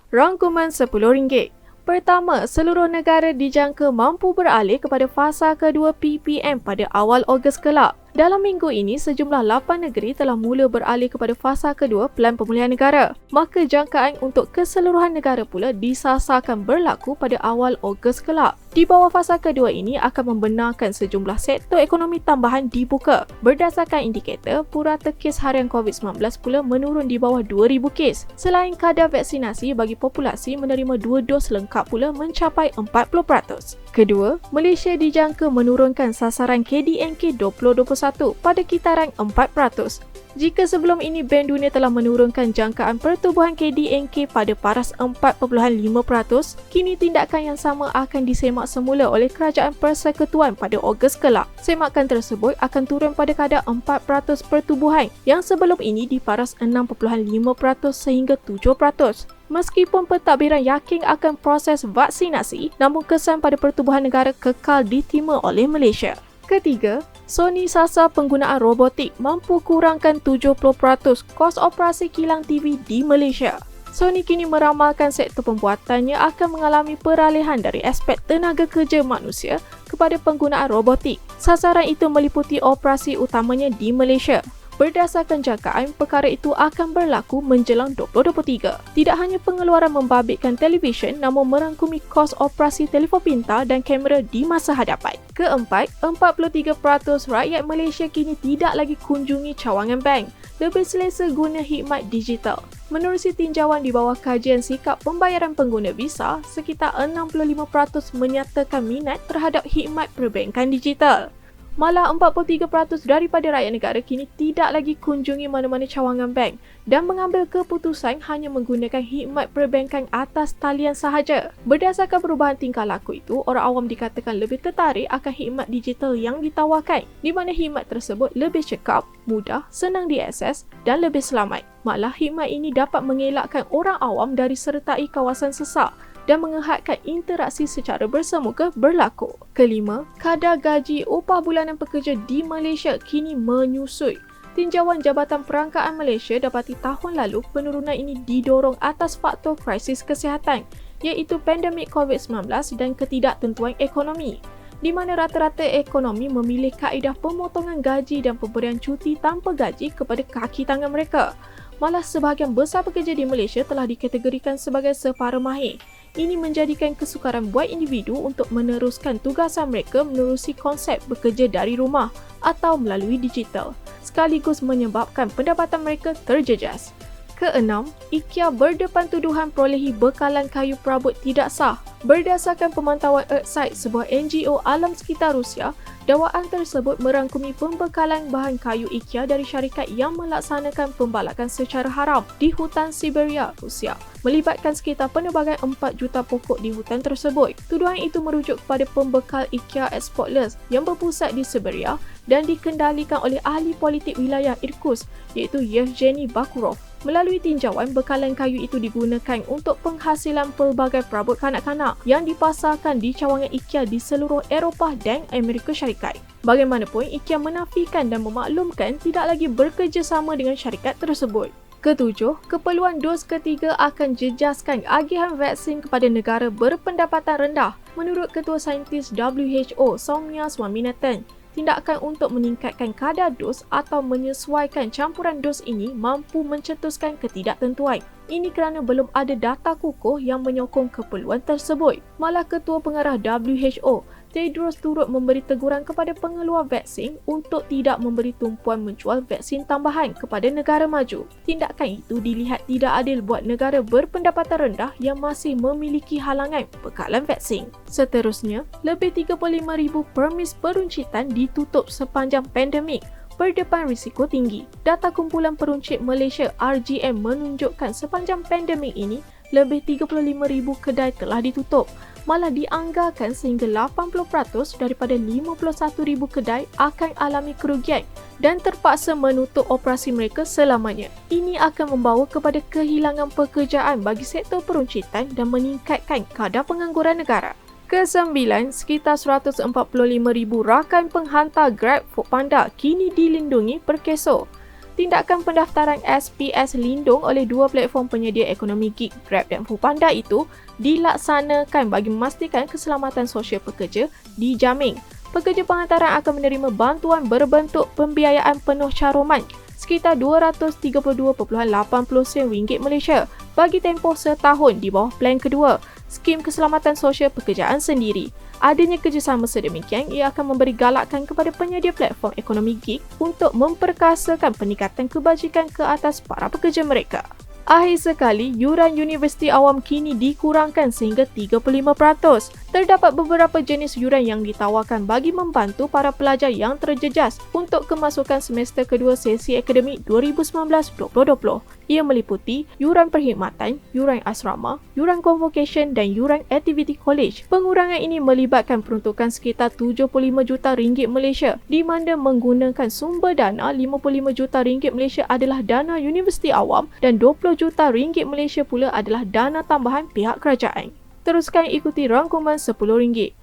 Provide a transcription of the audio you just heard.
Rangkuman RM10. Pertama, seluruh negara dijangka mampu beralih kepada fasa kedua PPM pada awal Ogos kelak. Dalam minggu ini, sejumlah 8 negeri telah mula beralih kepada fasa kedua Pelan Pemulihan Negara. Maka jangkaan untuk keseluruhan negara pula disasarkan berlaku pada awal Ogos kelak. Di bawah fasa kedua ini akan membenarkan sejumlah sektor ekonomi tambahan dibuka. Berdasarkan indikator, purata kes harian COVID-19 pula menurun di bawah 2,000 kes. Selain kadar vaksinasi bagi populasi menerima 2 dos lengkap pula mencapai 40%. Kedua, Malaysia dijangka menurunkan sasaran KDNK 2021 pada kitaran 4%. Jika sebelum ini Bank Dunia telah menurunkan jangkaan pertumbuhan KDNK pada paras 4.5%, kini tindakan yang sama akan disemak semula oleh Kerajaan Persekutuan pada Ogos kelak. Semakan tersebut akan turun pada kadar 4% pertumbuhan yang sebelum ini di paras 6.5% sehingga 7%. Meskipun pentadbiran yakin akan proses vaksinasi, namun kesan pada pertubuhan negara kekal diterima oleh Malaysia. Ketiga, Sony sasar penggunaan robotik mampu kurangkan 70% kos operasi kilang TV di Malaysia. Sony kini meramalkan sektor pembuatannya akan mengalami peralihan dari aspek tenaga kerja manusia kepada penggunaan robotik. Sasaran itu meliputi operasi utamanya di Malaysia. Berdasarkan jangkaan, perkara itu akan berlaku menjelang 2023. Tidak hanya pengeluaran membabitkan televisyen namun merangkumi kos operasi telefon pintar dan kamera di masa hadapan. Keempat, 43% rakyat Malaysia kini tidak lagi kunjungi cawangan bank. Lebih selesa guna khidmat digital. Menerusi tinjauan di bawah kajian sikap pembayaran pengguna Visa, sekitar 65% menyatakan minat terhadap khidmat perbankan digital. Malah 43% daripada rakyat negara kini tidak lagi kunjungi mana-mana cawangan bank dan mengambil keputusan hanya menggunakan khidmat perbankan atas talian sahaja. Berdasarkan perubahan tingkah laku itu, orang awam dikatakan lebih tertarik akan khidmat digital yang ditawarkan, di mana khidmat tersebut lebih cekap, mudah, senang diakses dan lebih selamat. Malah khidmat ini dapat mengelakkan orang awam dari sertai kawasan sesak dan menghadkan interaksi secara bersemuka berlaku. Kelima, kadar gaji upah bulanan pekerja di Malaysia kini menyusut. Tinjauan Jabatan Perangkaan Malaysia dapati tahun lalu penurunan ini didorong atas faktor krisis kesihatan iaitu pandemik COVID-19 dan ketidaktentuan ekonomi, di mana rata-rata ekonomi memilih kaedah pemotongan gaji dan pemberian cuti tanpa gaji kepada kaki tangan mereka. Malah sebahagian besar pekerja di Malaysia telah dikategorikan sebagai separa mahir. Ini menjadikan kesukaran buat individu untuk meneruskan tugasan mereka menerusi konsep bekerja dari rumah atau melalui digital, sekaligus menyebabkan pendapatan mereka terjejas. Keenam, IKEA berdepan tuduhan perolehi bekalan kayu perabot tidak sah. Berdasarkan pemantauan Earthsight, sebuah NGO alam sekitar Rusia, dakwaan tersebut merangkumi pembekalan bahan kayu IKEA dari syarikat yang melaksanakan pembalakan secara haram di hutan Siberia, Rusia, melibatkan sekitar penerbangan 4 juta pokok di hutan tersebut. Tuduhan itu merujuk kepada pembekal IKEA Exportless yang berpusat di Siberia dan dikendalikan oleh ahli politik wilayah Irkutsk iaitu Yevgeny Bakurov. Melalui tinjauan, bekalan kayu itu digunakan untuk penghasilan pelbagai perabot kanak-kanak yang dipasarkan di cawangan IKEA di seluruh Eropah dan Amerika Syarikat. Bagaimanapun, IKEA menafikan dan memaklumkan tidak lagi bekerjasama dengan syarikat tersebut. Ketujuh, keperluan dos ketiga akan jejaskan agihan vaksin kepada negara berpendapatan rendah. Menurut Ketua Saintis WHO, Soumya Swaminathan, tindakan untuk meningkatkan kadar dos atau menyesuaikan campuran dos ini mampu mencetuskan ketidaktentuan. Ini kerana belum ada data kukuh yang menyokong keperluan tersebut. Malah Ketua Pengarah WHO, Tedros turut memberi teguran kepada pengeluar vaksin untuk tidak memberi tumpuan menjual vaksin tambahan kepada negara maju. Tindakan itu dilihat tidak adil buat negara berpendapatan rendah yang masih memiliki halangan bekalan vaksin. Seterusnya, lebih 35,000 permis peruncitan ditutup sepanjang pandemik berdepan risiko tinggi. Data kumpulan peruncit Malaysia RGM menunjukkan sepanjang pandemik ini, lebih 35,000 kedai telah ditutup. Malah dianggarkan sehingga 80% daripada 51,000 kedai akan alami kerugian dan terpaksa menutup operasi mereka selamanya. Ini akan membawa kepada kehilangan pekerjaan bagi sektor peruncitan dan meningkatkan kadar pengangguran negara. Kesembilan, sekitar 145,000 rakan penghantar Grab Foodpanda kini dilindungi per keso. Tindakan pendaftaran SPS Lindung oleh dua platform penyedia ekonomi gig Grab dan Foodpanda itu dilaksanakan bagi memastikan keselamatan sosial pekerja dijamin. Pekerja pengantaran akan menerima bantuan berbentuk pembiayaan penuh caruman sekitar RM232.80 Malaysia bagi tempoh setahun di bawah plan kedua, skim keselamatan sosial pekerjaan sendiri. Adanya kerjasama sedemikian, ia akan memberi galakan kepada penyedia platform ekonomi gig untuk memperkasakan peningkatan kebajikan ke atas para pekerja mereka. Akhir sekali, yuran Universiti Awam kini dikurangkan sehingga 35%. Terdapat beberapa jenis yuran yang ditawarkan bagi membantu para pelajar yang terjejas untuk kemasukan semester kedua sesi akademik 2019-2020. Ia meliputi yuran perkhidmatan, yuran asrama, yuran convocation dan yuran aktiviti college. Pengurangan ini melibatkan peruntukan sekitar 75 juta ringgit Malaysia di mana menggunakan sumber dana 55 juta ringgit Malaysia adalah dana Universiti Awam dan 20 juta ringgit Malaysia pula adalah dana tambahan pihak kerajaan. Teruskan ikuti rangkuman RM10.